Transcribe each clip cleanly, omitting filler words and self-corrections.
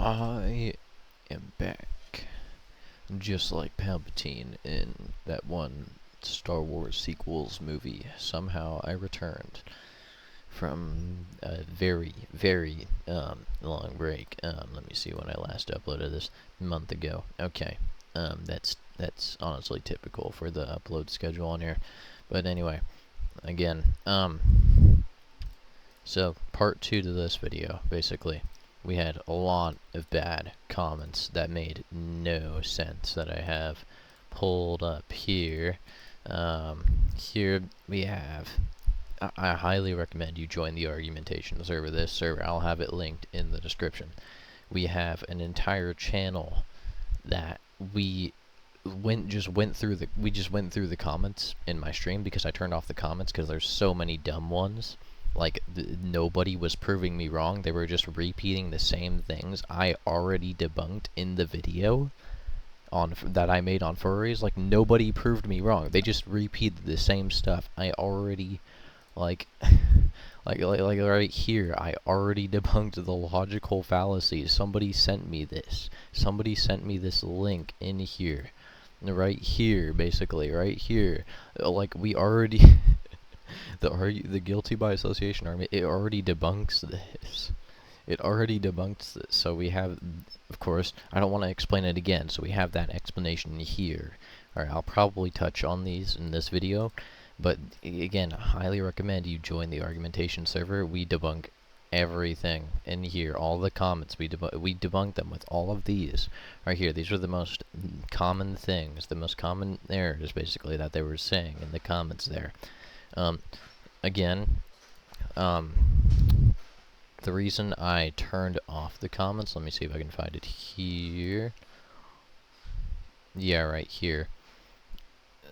I am back. Just like Palpatine in that one Star Wars sequels movie. Somehow I returned from a very, very long break. Let me see when I last uploaded this. A month ago. Okay. That's honestly typical for the upload schedule on here. But anyway, again, so part 2 to this video, basically. We had a lot of bad comments that made no sense that I have pulled up here. Here we have, I highly recommend you join the argumentation server. This server, I'll have it linked in the description. We have an entire channel that we just went through the comments in my stream because I turned off the comments because there's so many dumb ones. Like, nobody was proving me wrong. They were just repeating the same things I already debunked in the video that I made on Furries. Like, nobody proved me wrong. They just repeated the same stuff I already, like right here, I already debunked the logical fallacies. Somebody sent me this. Somebody sent me this link in here. Right here, basically. Right here. Like, we already... The guilty by association argument, it already debunks this. It already debunks this. So we have, of course, I don't want to explain it again, so we have that explanation here. Alright, I'll probably touch on these in this video, but again, I highly recommend you join the argumentation server. We debunk everything in here, all the comments, we debunk them with all of these right here. These are the most common things, the most common errors, basically, that they were saying in the comments there. Again, the reason I turned off the comments, let me see if I can find it here. Yeah, right here.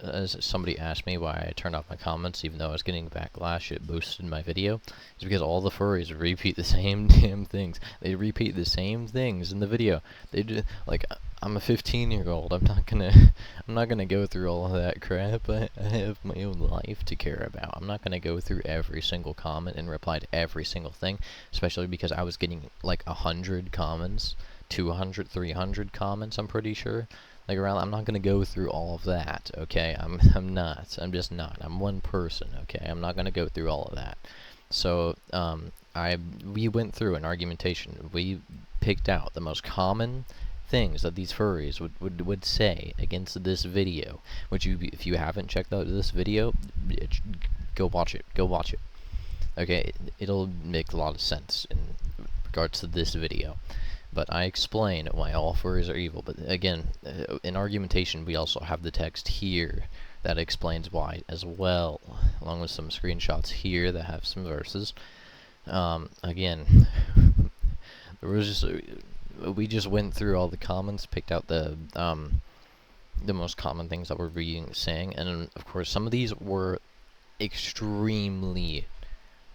As somebody asked me why I turned off my comments, even though I was getting backlash, it boosted my video. It's because all the furries repeat the same damn things. They repeat the same things in the video. They do, like, I'm a 15-year-old. I'm not gonna go through all of that crap. I have my own life to care about. I'm not gonna go through every single comment and reply to every single thing, especially because I was getting like 100 comments, 200, 300 comments. I'm pretty sure. Like, around, I'm not gonna go through all of that, okay? I'm just not. I'm one person, okay? I'm not gonna go through all of that. So, we went through an argumentation. We picked out the most common things that these furries would say against this video. Which, if you haven't checked out this video, go watch it. Go watch it. Okay, it'll make a lot of sense in regards to this video. But I explain why all furries are evil. But again, in argumentation, we also have the text here that explains why as well, along with some screenshots here that have some verses. Again, there was just we just went through all the comments, picked out the most common things that were being saying, and of course some of these were extremely,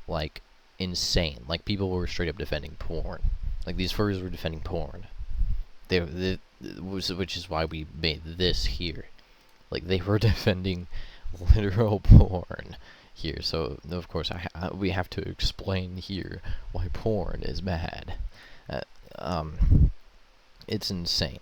like, insane. Like, people were straight up defending porn. Like, these furries were defending porn. Which is why we made this here. Like, they were defending literal porn here. So, of course, we have to explain here why porn is bad. It's insane.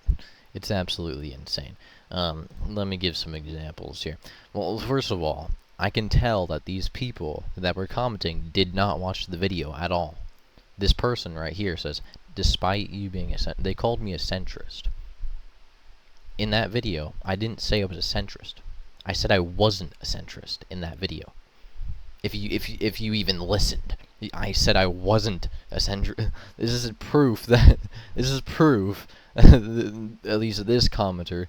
It's absolutely insane. Let me give some examples here. Well, first of all, I can tell that these people that were commenting did not watch the video at all. This person right here says, despite you being they called me a centrist. In that video, I didn't say I was a centrist. I said I wasn't a centrist in that video. If you even listened, I said I wasn't a centrist. This is proof that at least this commenter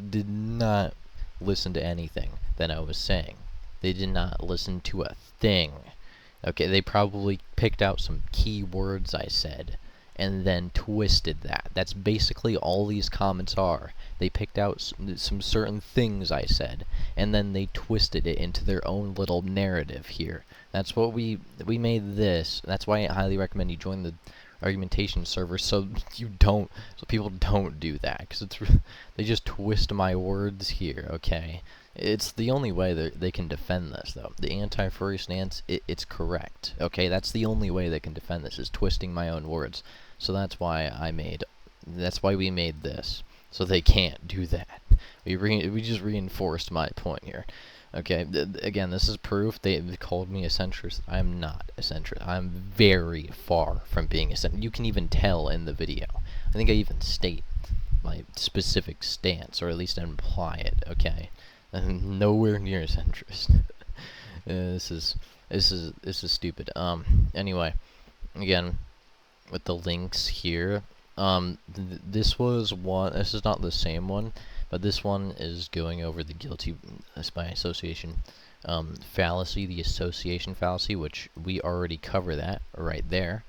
did not listen to anything that I was saying. They did not listen to a thing. Okay, they probably picked out some key words I said and then twisted that. That's basically all these comments are. They picked out some certain things I said, and then they twisted it into their own little narrative here. That's what we made this. That's why I highly recommend you join the argumentation server so people don't do that, because they just twist my words here. Okay, it's the only way that they can defend this, though. The anti-furry stance, it's correct. Okay, that's the only way they can defend this, is twisting my own words. So that's why we made this, so they can't do that. We just reinforced my point here. Okay, again, this is proof. They called me a centrist. I'm not a centrist. I'm very far from being a centrist. You can even tell in the video. I think I even state my specific stance, or at least imply it. Okay, I'm nowhere near a centrist. This is stupid. Anyway, again, with the links here. This was one. This is not the same one, but this one is going over the guilty by association fallacy, the association fallacy, which we already cover that right there.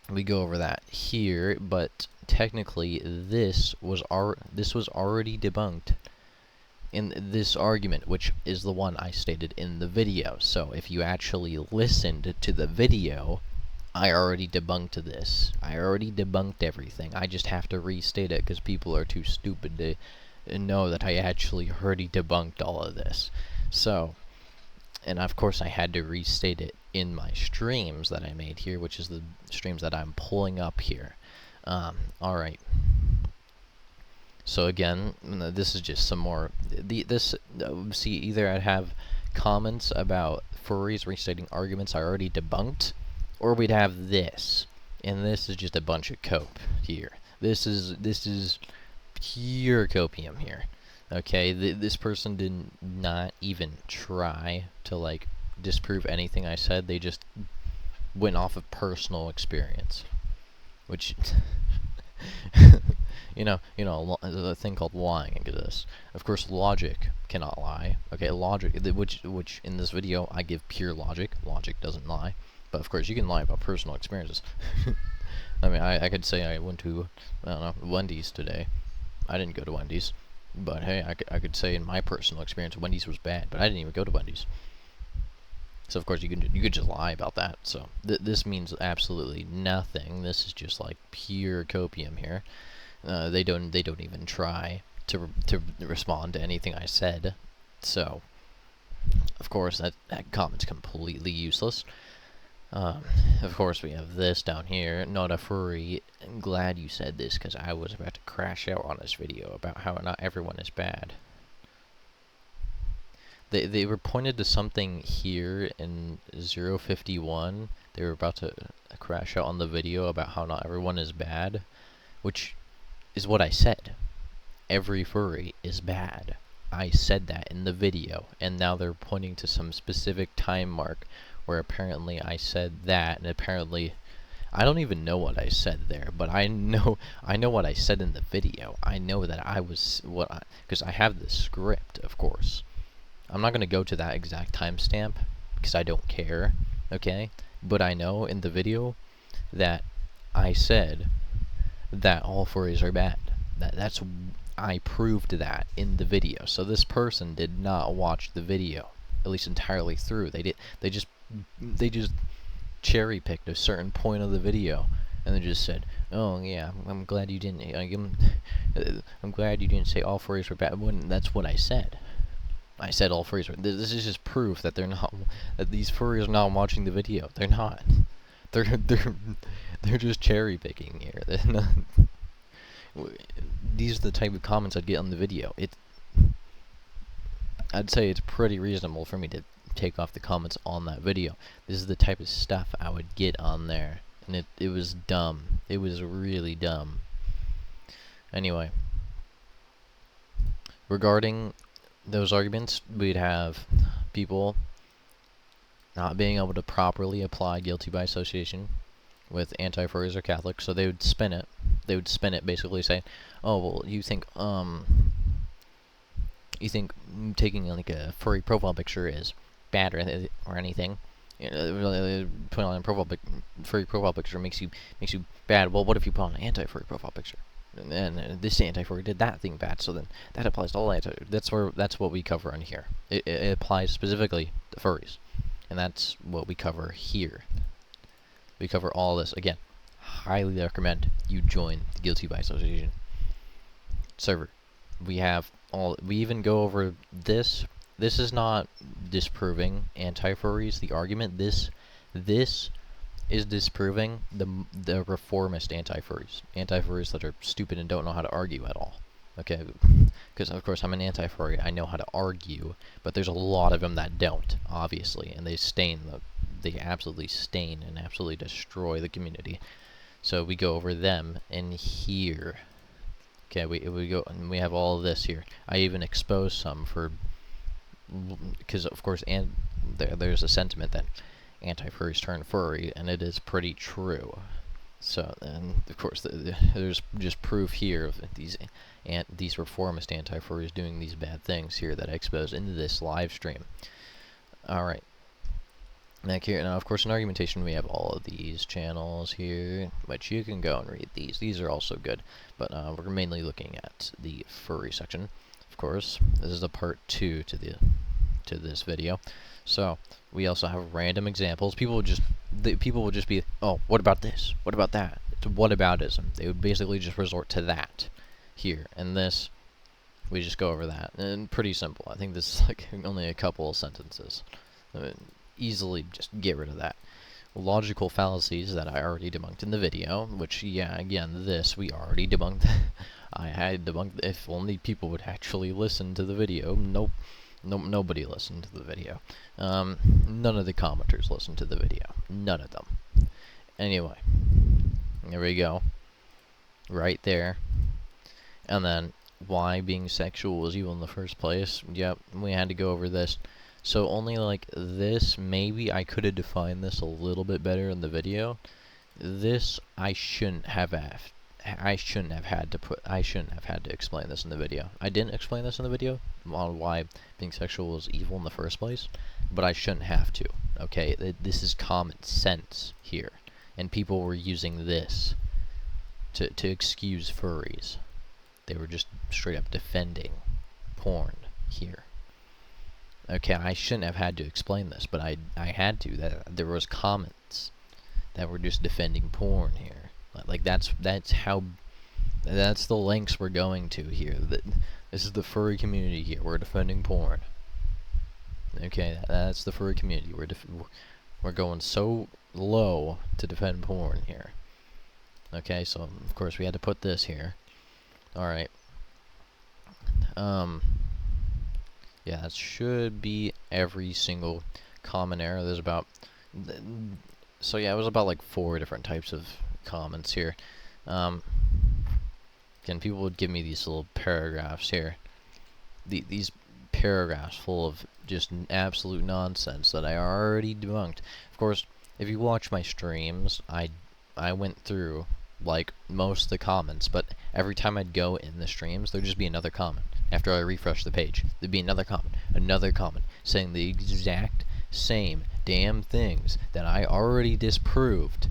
We go over that here, but technically this was already debunked in this argument, which is the one I stated in the video. So if you actually listened to the video, I already debunked this. I already debunked everything. I just have to restate it because people are too stupid to know that I actually already debunked all of this. So, and of course I had to restate it in my streams that I made here, which is the streams that I'm pulling up here. Alright. So again, this is just some more. See, either I'd have comments about furries restating arguments I already debunked, or we'd have this, and this is just a bunch of cope here. This is pure copium here. Okay, this person did not even try to like disprove anything I said. They just went off of personal experience, which you know, a thing called lying exists. Of course, logic cannot lie. Okay, logic, which in this video I give pure logic. Logic doesn't lie. But of course, you can lie about personal experiences. I mean, I could say I went to, I don't know, Wendy's today. I didn't go to Wendy's, but hey, I could say in my personal experience, Wendy's was bad, but I didn't even go to Wendy's. So of course, you could just lie about that. So this means absolutely nothing. This is just like pure copium here. They don't even try to respond to anything I said. So of course, that comment's completely useless. Of course, we have this down here. Not a furry. I'm glad you said this, because I was about to crash out on this video about how not everyone is bad. They were pointed to something here in 051. They were about to crash out on the video about how not everyone is bad, which is what I said. Every furry is bad. I said that in the video, and now they're pointing to some specific time mark where apparently I said that, and apparently I don't even know what I said there, but I know what I said in the video. I know that I was because I have the script, of course. I'm not going to go to that exact timestamp because I don't care, okay? But I know in the video that I said that all furries are bad. I proved that in the video. So this person did not watch the video, at least entirely through. They just cherry picked a certain point of the video, and they just said, "Oh yeah, I'm glad you didn't. I'm glad you didn't say all furries were bad." When that's what I said. I said all furries were. This is just proof that that these furries are not watching the video. They're not. They're just cherry picking here. They're not. These are the type of comments I'd get on the video. I'd say it's pretty reasonable for me to take off the comments on that video. This is the type of stuff I would get on there, and it was dumb. It was really dumb. Anyway, regarding those arguments, we'd have people not being able to properly apply guilty by association with anti-furries or Catholics, so they would spin it. They would spin it, basically saying, "Oh well, you think taking like a furry profile picture is bad or anything? You know, putting on a furry profile picture makes you bad. Well, what if you put on an anti-furry profile picture? And this anti-furry did that thing bad, so then that applies to all anti. That's what we cover on here. It applies specifically to furries, and that's what we cover here. We cover all this. Again, highly recommend you join the Guilty by Association server. We have all. We even go over this. This is not disproving anti-furries. The argument. This is disproving the reformist anti-furries. Anti-furries that are stupid and don't know how to argue at all. Okay, because of course I'm an anti-furry. I know how to argue, but there's a lot of them that don't, obviously, and they absolutely stain and absolutely destroy the community. So we go over them in here. Okay, we go and we have all of this here. I even expose some for, because of course, and there's a sentiment that anti-furries turn furry, and it is pretty true. So, and of course, there's just proof here of these reformist anti-furries doing these bad things here that I expose into this live stream. All right. Back here now, of course, in argumentation, we have all of these channels here, which you can go and read these. These are also good, but we're mainly looking at the furry section. Of course, this is the part 2 to this video. So we also have random examples. People would just be, oh, what about this? What about that? It's whataboutism. They would basically just resort to that here, and this we just go over that, and pretty simple. I think this is like only a couple of sentences. Easily just get rid of that. Logical fallacies that I already debunked in the video, which, yeah, again, this we already debunked. I had debunked. If only people would actually listen to the video. Nope. Nobody listened to the video. None of the commenters listened to the video. None of them. Anyway, there we go. Right there. And then, why being sexual was evil in the first place. Yep, we had to go over this. So only like this, maybe I could have defined this a little bit better in the video. This, I shouldn't have had to explain this in the video. I didn't explain this in the video on why being sexual was evil in the first place, but I shouldn't have to. Okay, this is common sense here, and people were using this to excuse furries. They were just straight up defending porn here. Okay, I shouldn't have had to explain this, but I had to. That there was comments that were just defending porn here. Like that's the lengths we're going to here. This is the furry community here. We're defending porn. Okay, that's the furry community. We're going so low to defend porn here. Okay, so of course we had to put this here. All right. Yeah, that should be every single common error. There's about, so yeah, it was about like 4 different types of comments here. Again, people would give me these little paragraphs here. These paragraphs full of just absolute nonsense that I already debunked. Of course, if you watch my streams, I went through like most of the comments, but every time I'd go in the streams, there'd just be another comment. After I refresh the page, there'd be another comment, saying the exact same damn things that I already disproved.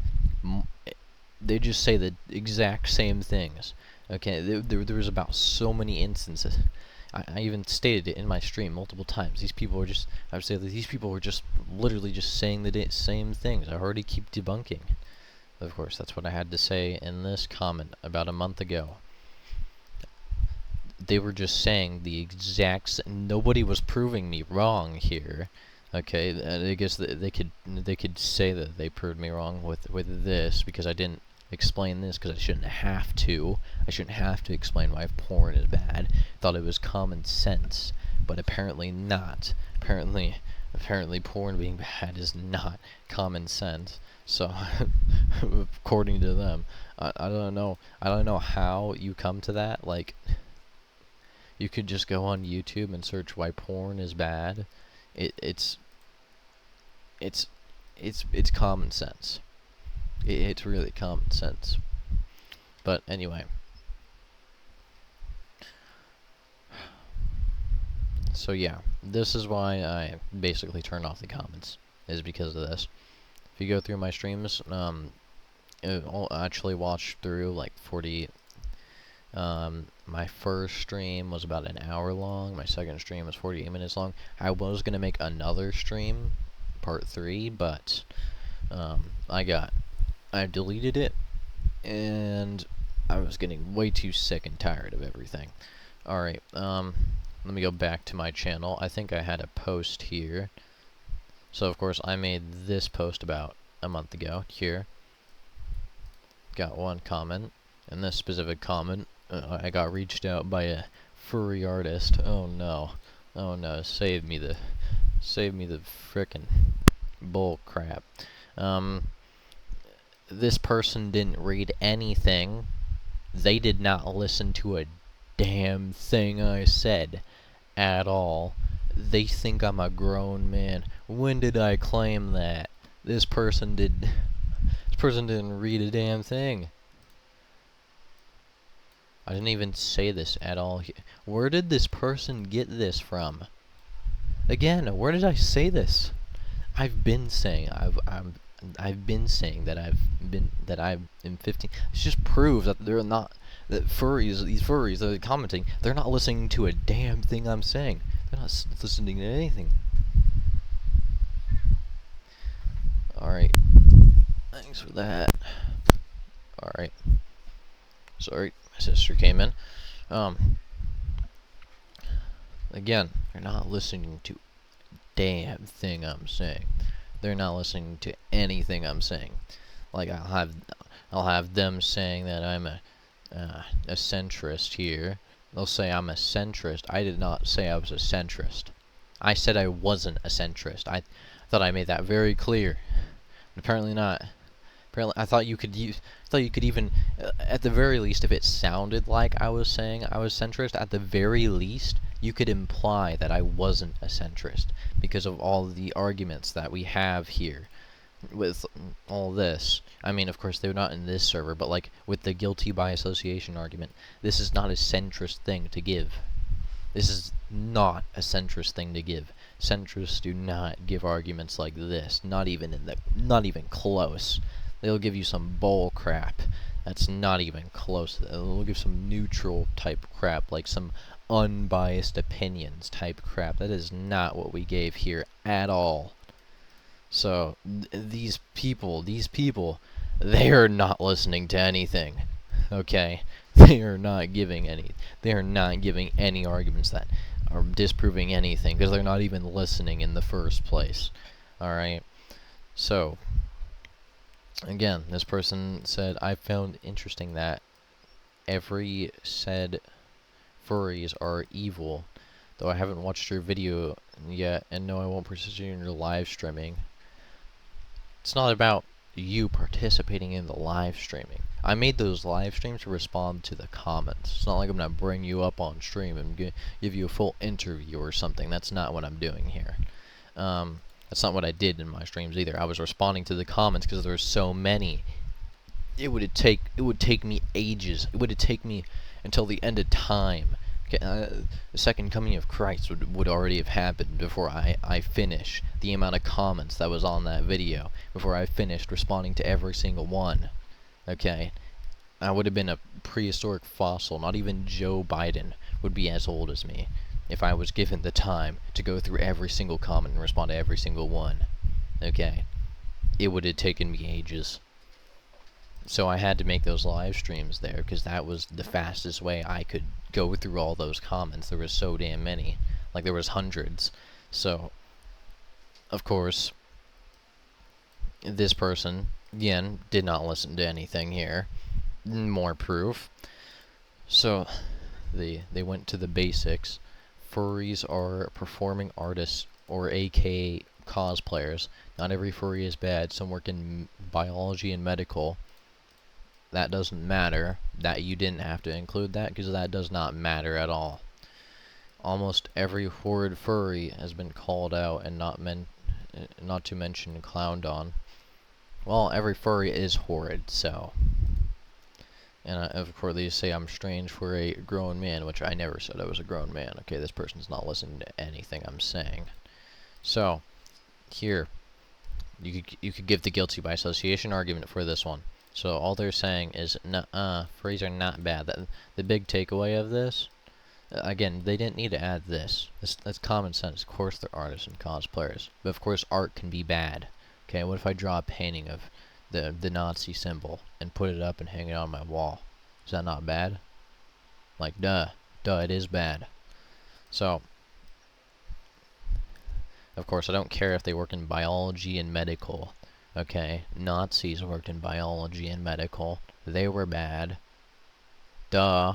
They just say the exact same things. Okay, there was about so many instances. I even stated it in my stream multiple times. These people were just, I would say that these people were just literally just saying the same things. I already keep debunking. Of course, that's what I had to say in this comment about a month ago. They were just saying the exact. Nobody was proving me wrong here. Okay, I guess they could say that they proved me wrong with this because I didn't explain this because I shouldn't have to. I shouldn't have to explain why porn is bad. Thought it was common sense, but apparently not. Apparently porn being bad is not common sense. So, according to them, I don't know. I don't know how you come to that. Like, you could just go on YouTube and search why porn is bad. It's common sense. It's really common sense. But anyway. So yeah, this is why I basically turned off the comments, is because of this. If you go through my streams, I'll actually watch through like 40. My first stream was about an hour long. My second stream was 48 minutes long. I was gonna make another stream, part 3, but I got I deleted it, and I was getting way too sick and tired of everything. Alright, let me go back to my channel. I think I had a post here. So, of course, I made this post about a month ago, here. Got one comment, and this specific comment, I got reached out by a furry artist. Oh no. Oh no, save me the frickin' bull crap. This person didn't read anything. They did not listen to a damn thing I said at all. They think I'm a grown man. When did I claim that? This person didn't read a damn thing. I didn't even say this at all. Where did this person get this from? Again, where did I say this? I've been saying I've been saying that I'm 15. This just proves that they're not these furries that are commenting, they're not listening to a damn thing I'm saying. They're not listening to anything. Alright. Thanks for that. Alright. Sorry, my sister came in. Again, they're not listening to a damn thing I'm saying. They're not listening to anything I'm saying. Like, I'll have them saying that I'm a centrist here. They'll say I'm a centrist. I did not say I was a centrist. I said I wasn't a centrist. I thought I made that very clear. But apparently not. Apparently, I thought you could even, at the very least, if it sounded like I was saying I was centrist, at the very least, you could imply that I wasn't a centrist because of all the arguments that we have here with all this. I mean, of course, they're not in this server, but like with the guilty by association argument, this is not a centrist thing to give. This is not a centrist thing to give. Centrists do not give arguments like this. Not even close. They'll give you some bull crap. That's not even close. They'll give some neutral type crap, like some unbiased opinions type crap. That is not what we gave here at all. So these people, they are not listening to anything. Okay, they are not giving any arguments that are disproving anything because they're not even listening in the first place. All right, so. Again, this person said, I found interesting that every said furries are evil, though I haven't watched your video yet, and no, I won't participate in your live streaming. It's not about you participating in the live streaming. I made those live streams to respond to the comments. It's not like I'm gonna bring you up on stream and give you a full interview or something. That's not what I'm doing here. That's not what I did in my streams either. I was responding to the comments because there were so many. It would take me ages. It would take me until the end of time. Okay, the second coming of Christ would already have happened before I finish the amount of comments that was on that video, before I finished responding to every single one. Okay, I would have been a prehistoric fossil. Not even Joe Biden would be as old as me if I was given the time to go through every single comment and respond to every single one. Okay, it would have taken me ages. So I had to make those live streams there because that was the fastest way I could go through all those comments. There was so damn many. Like, there was hundreds. So, of course, this person, again, did not listen to anything here. More proof. So, they went to the basics. Furries are performing artists, or aka cosplayers. Not every furry is bad. Some work in biology and medical. That doesn't matter. That you didn't have to include that because that does not matter at all. Almost every horrid furry has been called out and not to mention clowned on. Well, every furry is horrid, so. And of course, they say I'm strange for a grown man, which I never said I was a grown man. Okay, this person's not listening to anything I'm saying. So, here, you could give the guilty by association argument for this one. So all they're saying is, furries are not bad. The big takeaway of this, again, they didn't need to add this. That's common sense. Of course, they're artists and cosplayers, but of course, art can be bad. Okay, what if I draw a painting of the Nazi symbol and put it up and hang it on my wall. Is that not bad? Like, duh, it is bad. So, of course, I don't care if they work in biology and medical. Okay, Nazis worked in biology and medical. They were bad. Duh.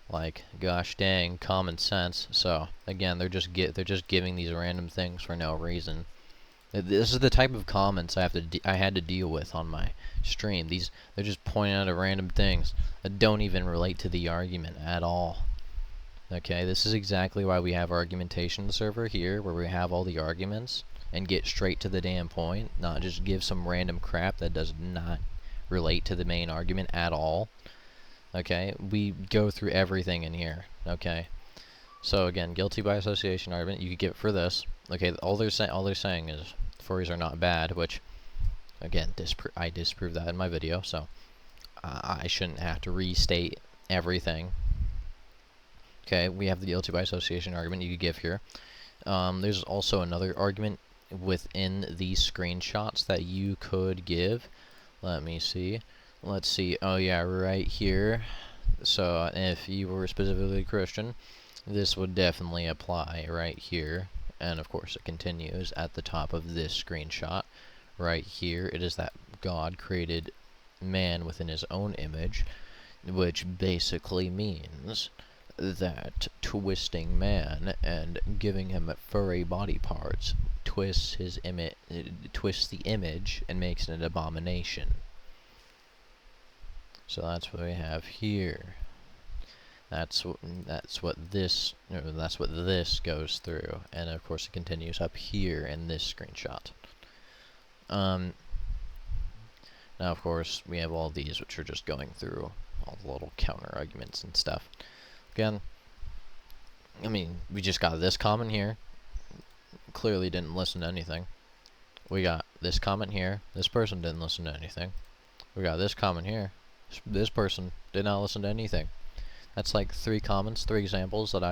Like, gosh dang, common sense. So, again, they're just giving these random things for no reason. This is the type of comments I had to deal with on my stream. They're just pointing out at random things that don't even relate to the argument at all. Okay, this is exactly why we have argumentation server here, where we have all the arguments and get straight to the damn point, not just give some random crap that does not relate to the main argument at all. Okay, we go through everything in here. Okay, so again, guilty by association argument, you could give it for this. Okay, all they're saying is furries are not bad, which again, I disproved that in my video, so I shouldn't have to restate everything. Okay, we have the guilty by association argument you could give here. There's also another argument within these screenshots that you could give. Let me see. Let's see. Oh yeah, right here. So if you were specifically Christian, this would definitely apply right here. And of course it continues at the top of this screenshot. Right here, it is that God created man within his own image, which basically means that twisting man and giving him furry body parts twists the image and makes it an abomination. So that's what we have here. That's what this goes through, and of course it continues up here in this screenshot. Now of course we have all these, which are just going through all the little counter arguments and stuff. Again, I mean, we just got this comment here. Clearly didn't listen to anything. We got this comment here. This person didn't listen to anything. We got this comment here. This person did not listen to anything. That's like 3 comments, 3 examples that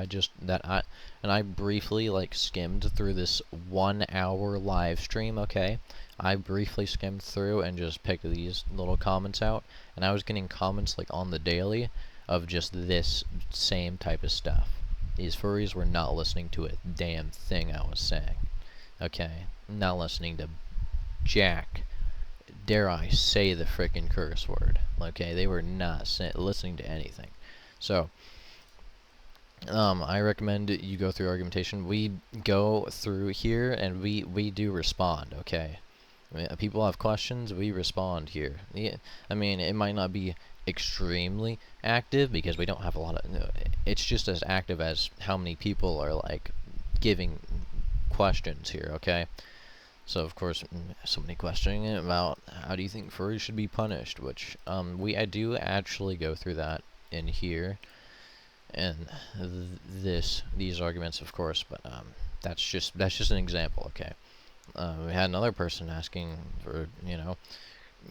I briefly like skimmed through this 1 hour live stream, okay? I briefly skimmed through and just picked these little comments out, and I was getting comments like on the daily of just this same type of stuff. These furries were not listening to a damn thing I was saying. Okay? Not listening to jack. Dare I say the frickin' curse word. Okay? They were not listening to anything. So, I recommend you go through argumentation. We go through here and we do respond, okay? I mean, people have questions, we respond here. Yeah, I mean, it might not be extremely active because we don't have a lot of, it's just as active as how many people are like giving questions here, okay? So of course somebody questioning it about how do you think furries should be punished, which I do actually go through that in here and these arguments, of course, but that's just an example, okay? We had another person asking for, you know,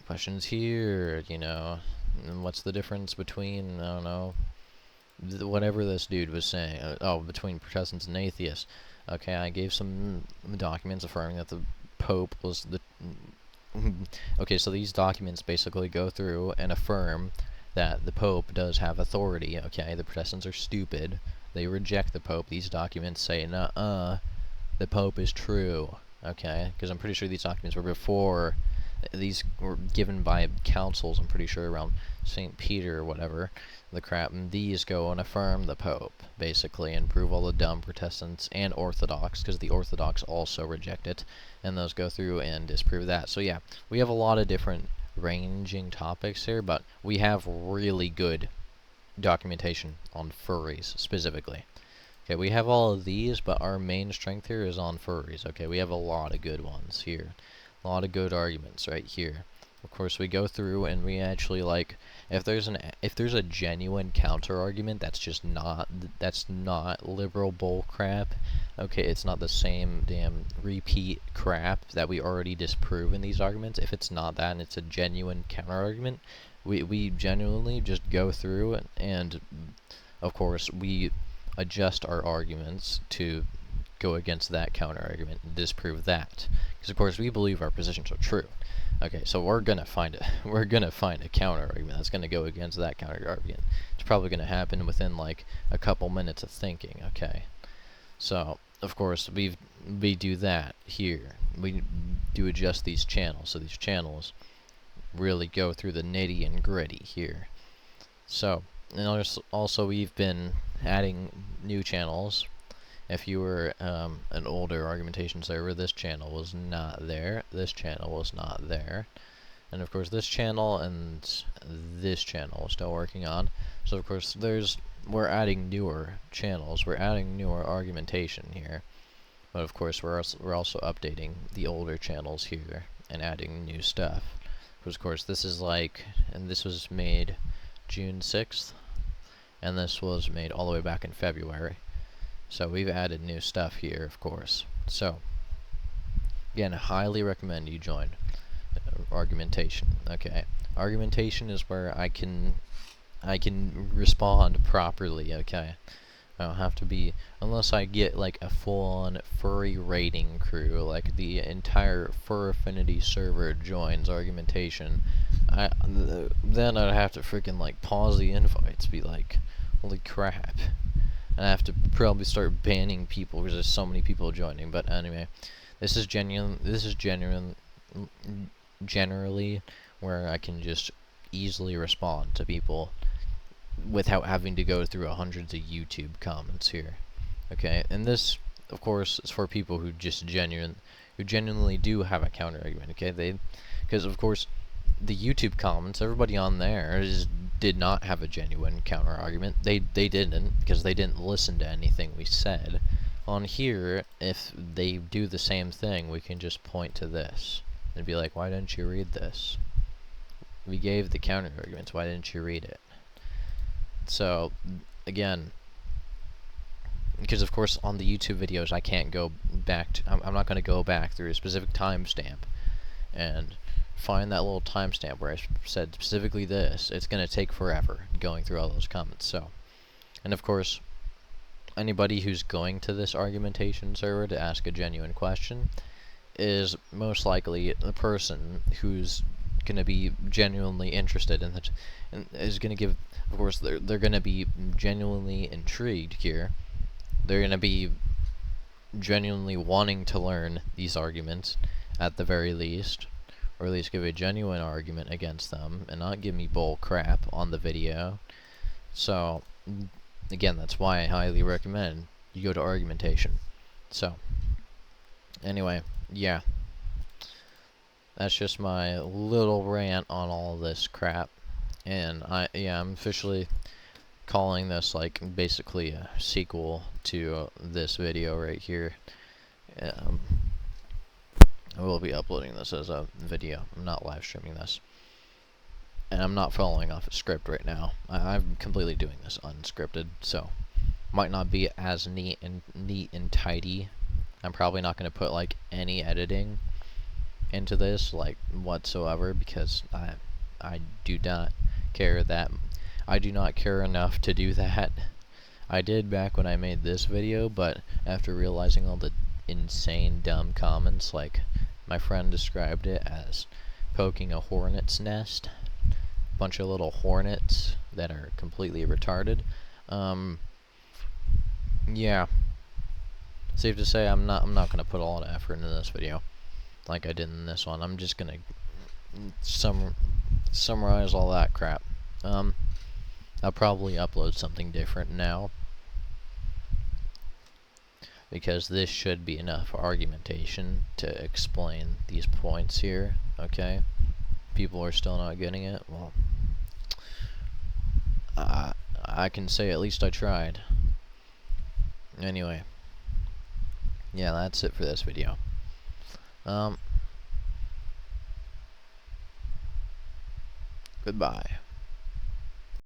questions here, you know, and what's the difference between, I don't know, whatever this dude was saying, between Protestants and atheists. Okay, I gave some documents affirming that the Pope was the... Okay, so these documents basically go through and affirm that the Pope does have authority, okay? The Protestants are stupid. They reject the Pope. These documents say, nuh-uh, the Pope is true, okay? Because I'm pretty sure these documents were before... These were given by councils, I'm pretty sure, around St. Peter or whatever, the crap, and these go and affirm the Pope, basically, and prove all the dumb Protestants and Orthodox, because the Orthodox also reject it, and those go through and disprove that. So yeah, we have a lot of different ranging topics here, but we have really good documentation on furries, specifically. Okay, we have all of these, but our main strength here is on furries, okay? We have a lot of good ones here. A lot of good arguments right here. Of course, we go through and we actually, like, if there's a genuine counter argument that's not liberal bull crap, okay, it's not the same damn repeat crap that we already disprove in these arguments. If it's not that and it's a genuine counter argument, we genuinely just go through and of course we adjust our arguments to go against that counter argument and disprove that, because of course we believe our positions are true. Okay, so we're gonna find a counter argument that's gonna go against that counter argument. It's probably gonna happen within like a couple minutes of thinking. Okay, so of course we do that here. We do adjust these channels, so these channels really go through the nitty and gritty here. So, and also we've been adding new channels. If you were an older argumentation server, this channel was not there, this channel was not there, and of course this channel and this channel we're still working on. So of course we're adding newer channels, we're adding newer argumentation here, but of course we're also updating the older channels here and adding new stuff. Because of course this is like, and this was made June 6th, and this was made all the way back in February. So we've added new stuff here, of course. So again, I highly recommend you join argumentation. Okay, argumentation is where I can respond properly. Okay, I don't have to be, unless I get like a full-on furry raiding crew, like the entire Fur Affinity server joins argumentation. Then I'd have to freaking like pause the invites, be like, holy crap. And I have to probably start banning people because there's so many people joining. But anyway, this is generally where I can just easily respond to people without having to go through hundreds of YouTube comments here. Okay, and this, of course, is for people who genuinely do have a counter argument. Okay, because of course the YouTube comments, everybody on there did not have a genuine counter argument. They didn't, because they didn't listen to anything we said. On here, if they do the same thing, we can just point to this and be like, why didn't you read this? We gave the counter arguments, why didn't you read it? So again, because of course on the YouTube videos I can't go back to, I'm not going to go back through a specific timestamp and find that little timestamp where I said specifically this. It's going to take forever going through all those comments. So, and of course, anybody who's going to this argumentation server to ask a genuine question is most likely the person who's going to be genuinely interested in it, and is going to give, of course, they're going to be genuinely intrigued here. They're going to be genuinely wanting to learn these arguments at the very least, or at least give a genuine argument against them and not give me bull crap on the video. So again, that's why I highly recommend you go to argumentation. So anyway, yeah, that's just my little rant on all this crap. And I'm officially calling this like basically a sequel to this video right here. I will be uploading this as a video. I'm not live streaming this, and I'm not following off a script right now. I'm completely doing this unscripted, so might not be as neat and tidy. I'm probably not going to put like any editing into this like whatsoever, because I do not care that I do not care enough to do that. I did back when I made this video, but after realizing all the insane dumb comments, like my friend described it as poking a hornet's nest, bunch of little hornets that are completely retarded. Yeah, safe to say I'm not gonna put a lot of effort into this video like I did in this one. I'm just gonna summarize all that crap. I'll probably upload something different now, because this should be enough argumentation to explain these points here. Okay, people are still not getting it. Well, I can say at least I tried. Anyway, yeah, that's it for this video. Goodbye.